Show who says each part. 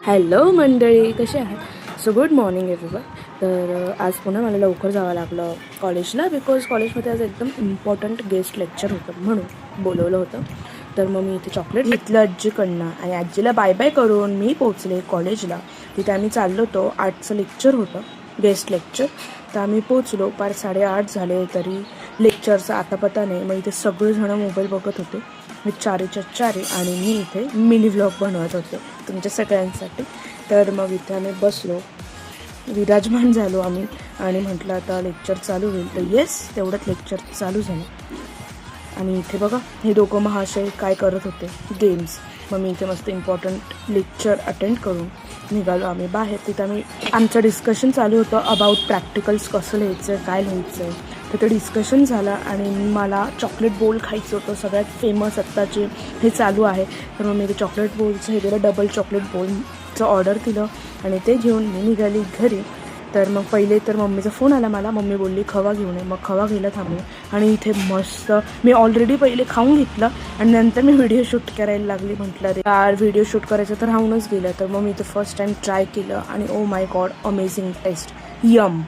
Speaker 1: Hello मंडळी, कसे आहात? So good morning everyone. तर आज पुन्हा मला लवकर जावं लागलं कॉलेजला, बिकॉज कॉलेजमध्ये आज एकदम इम्पॉर्टंट गेस्ट लेक्चर होतं म्हणून बोलवलं होतं. तर मग मी इथे चॉकलेट घेतलं आजीकडनं आणि आजीला बाय बाय करून मी पोचले कॉलेजला. तिथे आम्ही चाललो होतो, 8चं लेक्चर होतं, गेस्ट लेक्चर. तर आम्ही पोचलो, 8:30 झाले तरी लेक्चरचा आता पता नाही. मग इथे सगळेजणं मोबाईल बघत होते, मी चारीच्या चारी, आणि मी इथे मिनी व्लॉग बनवत होते तुमच्या सगळ्यांसाठी. तर मग इथे आम्ही बसलो, विराजमान झालो आम्ही, आणि म्हटलं आता लेक्चर चालू होईल. तर येस, तेवढंच लेक्चर चालू झालं. आणि इथे बघा हे दोघं महाशय काय करत होते, गेम्स. मग मी इथे मस्त इम्पॉर्टंट लेक्चर अटेंड करून निघालो आम्ही बाहेर. तिथं आम्ही आमचं डिस्कशन चालू होतं अबाउट प्रॅक्टिकल्स, कसं लिहायचं आहे, काय लिहायचं आहे. तर ते डिस्कशन झालं आणि मला चॉकलेट बोल खायचं होतं, सगळ्यात फेमस आत्ताचे हे चालू आहे. तर मग मी ते चॉकलेट बोलचं हे दिलं, डबल चॉकलेट बोलचं ऑर्डर दिलं आणि ते घेऊन मी निघाली घरी. तर मग पहिले तर मम्मीचा फोन आला मला, मम्मी बोलली खवा घेऊन ये. मग खवा घ्यायला थांबले आणि इथे मस्त मी ऑलरेडी पहिले खाऊन घेतलं आणि नंतर मी व्हिडिओ शूट करायला लागली. म्हटलं अरे यार, व्हिडिओ शूट करायचं तर राहूनच गेलं. तर मग मी ते फर्स्ट टाईम ट्राय केलं आणि oh my god, amazing taste, M.